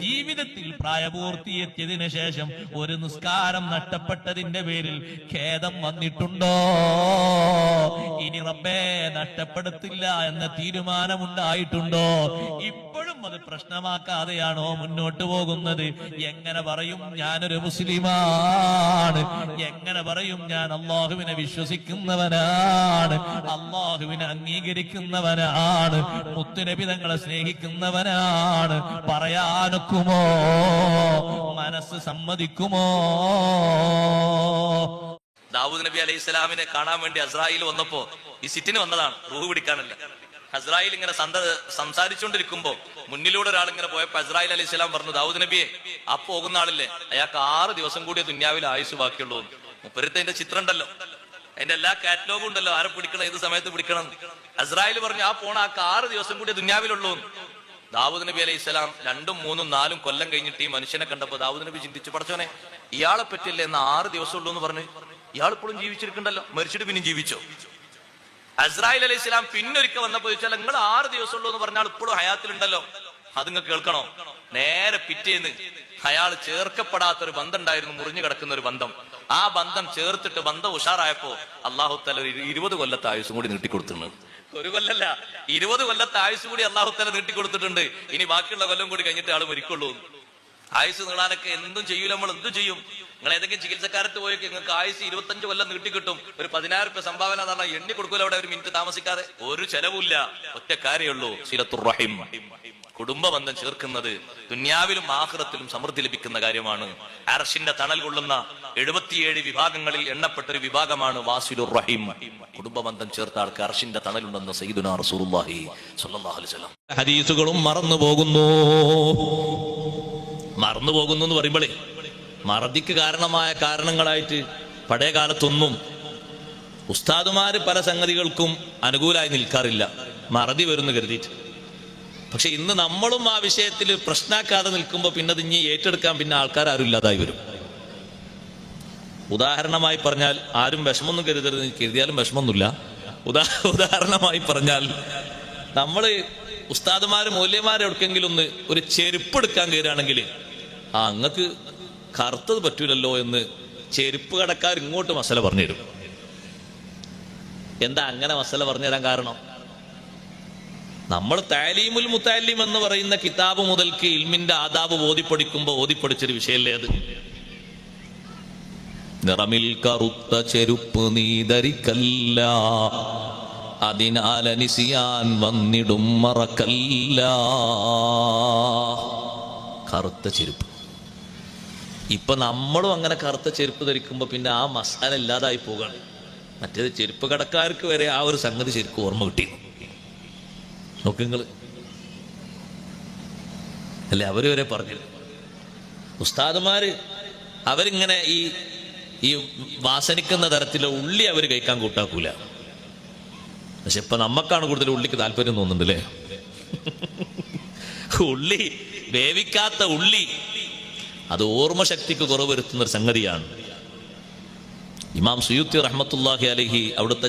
ജീവിതത്തിൽ പ്രായപൂർത്തിയെത്തിയതിനു ശേഷം ഒരു നിസ്കാരം നഷ്ടപ്പെട്ടതിന്റെ പേരിൽ ഖേദം വന്നിട്ടുണ്ടോ? ഇനി റബ്ബേ നഷ്ടപ്പെടുത്തില്ല എന്ന തീരുമാനമുണ്ടായിട്ടുണ്ടോ? ഇപ്പോഴും അത് പ്രശ്നമാക്കാതെയാണോ മുന്നോട്ട് പോകുന്നത്? എങ്ങനെ പറയും ഞാനൊരു മുസ്ലിമാണ്? എങ്ങനെ പറയും ഞാൻ അള്ളാഹുവിനെ വിശ്വസിക്കുന്നവനാണ്, അള്ളാഹുവിനെ അംഗീകരിക്കുന്നവനാണ്, മുത്തുനബി തങ്ങളെ സ്നേഹിക്കുന്നവനാണ്? പറയാനൊക്കുമോ? മനസ്സ് സമ്മതിക്കുമോ? ദാവൂദ് നബി അലൈഹി സ്വലാമിനെ കാണാൻ വേണ്ടി അസ്രായിൽ വന്നപ്പോ ഈ സിറ്റിന് വന്നതാണ്, റൂഹ് പിടിക്കാനല്ല. അസ്രായിൽ ഇങ്ങനെ സംസാരിച്ചുകൊണ്ടിരിക്കുമ്പോ മുന്നിലൂടെ ഒരാൾ ഇങ്ങനെ പോയപ്പോ അസ്രായിൽ അലൈഹി സ്വലാം പറഞ്ഞു, ദാവൂദ് നബിയെ ആ പോകുന്ന ആളില്ലേ, അയാൾക്ക് 6 ദിവസം കൂടിയ ദുന്യാവിൽ ആയുസ് ബാക്കിയുള്ളൂ. മുപ്പരത്തെ അതിന്റെ ചിത്രം ഉണ്ടല്ലോ, അതിന്റെ എല്ലാ കാറ്റലോഗും ഉണ്ടല്ലോ, ആരെ പിടിക്കണം, ഏത് സമയത്ത് പിടിക്കണം. അസ്രായിൽ പറഞ്ഞു ആ പോണ ആൾക്ക് 6 ദിവസം കൂടിയ ദുന്യാവിലുള്ളൂ. ദാവൂദ് നബി അലൈഹി സ്വലാം 2, 3, 4 കൊല്ലം കഴിഞ്ഞിട്ട് ഈ മനുഷ്യനെ കണ്ടപ്പോ ദാവൂദ് നബി ചിന്തിച്ചു, പടച്ചോനെ ഇയാളെ പറ്റില്ലേ എന്ന് 6 ദിവസം ഉള്ളൂ എന്ന് പറഞ്ഞു, ഇയാൾ ഇപ്പോഴും ജീവിച്ചിരിക്കണ്ടല്ലോ, മരിച്ചിട്ട് പിന്നെ ജീവിച്ചോ? അസ്രായിൽ അലൈഹി സ്വലാം പിന്നൊരിക്കൽ വന്നപ്പോ ചോദിച്ചാൽ നിങ്ങൾ 6 ദിവസം ഉള്ളൂ എന്ന് പറഞ്ഞാൽ ഇപ്പോഴും ഹയാത്തിലുണ്ടല്ലോ, അത് നിങ്ങൾ കേൾക്കണോ? നേരെ പിറ്റേന്ന് അയാൾ ചേർക്കപ്പെടാത്തൊരു ബന്ധം ഉണ്ടായിരുന്നു, മുറിഞ്ഞു കിടക്കുന്ന ഒരു ബന്ധം. ആ ബന്ധം ചേർത്തിട്ട് ബന്ധം ഉഷാറായപ്പോ അള്ളാഹു തആല 20 കൊല്ലത്തെ ആയുസും കൂടി നീട്ടിക്കൊടുത്തിട്ടുണ്ട്. 1 കൊല്ലല്ല, 20 കൊല്ലത്തെ ആയുസ് കൂടി അള്ളാഹു തആല നീട്ടിക്കൊടുത്തിട്ടുണ്ട്. ഇനി ബാക്കിയുള്ള കൊല്ലം കൂടി കഴിഞ്ഞിട്ട് ആള് മരിക്കുള്ളൂ. ആയുസ് നീളാനൊക്കെ എന്തും ചെയ്യൂല, നമ്മൾ എന്തും ചെയ്യും. നിങ്ങൾ ഏതെങ്കിലും ചികിത്സക്കാരത്ത് പോയി നിങ്ങൾക്ക് ആയുസ് 25 കൊല്ലം നീട്ടിക്കിട്ടും, ഒരു 10,000 രൂപ സംഭാവന എന്ന് പറഞ്ഞാൽ എണ്ണി കൊടുക്കൂല. അവിടെ ഒരു മിനിറ്റ് താമസിക്കാതെ, ഒരു ചെലവില്ല. ഒറ്റ കാര്യമുള്ളൂ, സിലത്തുർ റഹിം, കുടുംബ ബന്ധം ചേർക്കുന്നത് ദുന്യാവിലും ആഖിറത്തിലും സമൃദ്ധി ലഭിക്കുന്ന കാര്യമാണ്. അർശിന്റെ തണൽ കൊള്ളുന്ന 77 വിഭാഗങ്ങളിൽ എണ്ണപ്പെട്ടൊരു വിഭാഗമാണ് വാസിലുർ റഹീം. കുടുംബ ബന്ധം ചേർത്ത ആൾക്ക് അർശിന്റെ തണലുണ്ടെന്ന് സയ്യിദുനാ റസൂലുള്ളാഹി സ്വല്ലല്ലാഹു അലൈഹി വസല്ലം. ഹദീസുകളും മറന്നു പോകുന്നു എന്ന് പറയുമ്പോഴേ മറദിക്ക് കാരണമായ കാരണങ്ങളായിട്ട് പഴയ കാലത്തൊന്നും ഉസ്താദുമാര് പല സംഗതികൾക്കും അനുകൂലമായി നിൽക്കാറില്ല, മറതി വരുന്നു കരുതിയിട്ട്. പക്ഷെ ഇന്ന് നമ്മളും ആ വിഷയത്തിൽ പ്രശ്നമാക്കാതെ നിൽക്കുമ്പോൾ പിന്നെ അത് ഇനി ഏറ്റെടുക്കാൻ പിന്നെ ആൾക്കാരും ഇല്ലാതായി വരും. ഉദാഹരണമായി പറഞ്ഞാൽ, ആരും വിഷമൊന്നും കരുതരുത്, കരുതിയാലും വിഷമമൊന്നുമില്ല. ഉദാഹരണമായി പറഞ്ഞാൽ, നമ്മള് ഉസ്താദുമാര് മൗലവിമാരെ എവിടെക്കെങ്കിലും ഒന്ന് ഒരു ചെരുപ്പ് എടുക്കാൻ കയറുകയാണെങ്കിൽ, അങ്ങക്ക് കറുത്തത് പറ്റൂലല്ലോ എന്ന് ചെരുപ്പ് കടക്കാർ ഇങ്ങോട്ട് മസല പറഞ്ഞുതരും. എന്താ അങ്ങനെ മസല പറഞ്ഞുതരാൻ കാരണം? നമ്മൾ താലീമുൽ മുത്താലിം എന്ന് പറയുന്ന കിതാബ് മുതൽക്ക് ഇൽമിന്റെ ആദാബ് ഓതിപ്പടിച്ചൊരു വിഷയല്ലേ അത്. നിറമിൽ കറുത്ത ചെരുപ്പ് നീ ധരിക്കല്ല, അതിനാലനിസിയാൻ വന്നിടും മറക്കല്ല. കറുത്ത ചെരുപ്പ്. ഇപ്പൊ നമ്മളും അങ്ങനെ കറുത്ത ചെരുപ്പ് ധരിക്കുമ്പോ പിന്നെ ആ മസാല ഇല്ലാതായി പോവുകയാണ്. മറ്റേത് ചെരുപ്പ് കടക്കാർക്ക് വരെ ആ ഒരു സംഗതി ശരിക്കും ഓർമ്മ കിട്ടിയിരുന്നു. നോക്കുങ്ങള് അല്ലെ, അവര് വരെ പറഞ്ഞു. ഉസ്താദുമാര് അവരിങ്ങനെ ഈ വാസനിക്കുന്ന തരത്തിലുള്ള ഉള്ളി അവർ കഴിക്കാൻ കൂട്ടാക്കൂല. പക്ഷെ ഇപ്പൊ നമ്മക്കാണ് കൂടുതൽ ഉള്ളിക്ക് താല്പര്യം തോന്നുന്നുണ്ടല്ലേ. ഉള്ളി, വേവിക്കാത്ത ഉള്ളി, അത് ഓർമ്മശക്തിക്ക് കുറവ് വരുത്തുന്ന ഒരു സംഗതിയാണ്. ഇമാം സുയൂത്തി റഹ്മത്തുള്ളാഹി അലൈഹി അവിടുത്തെ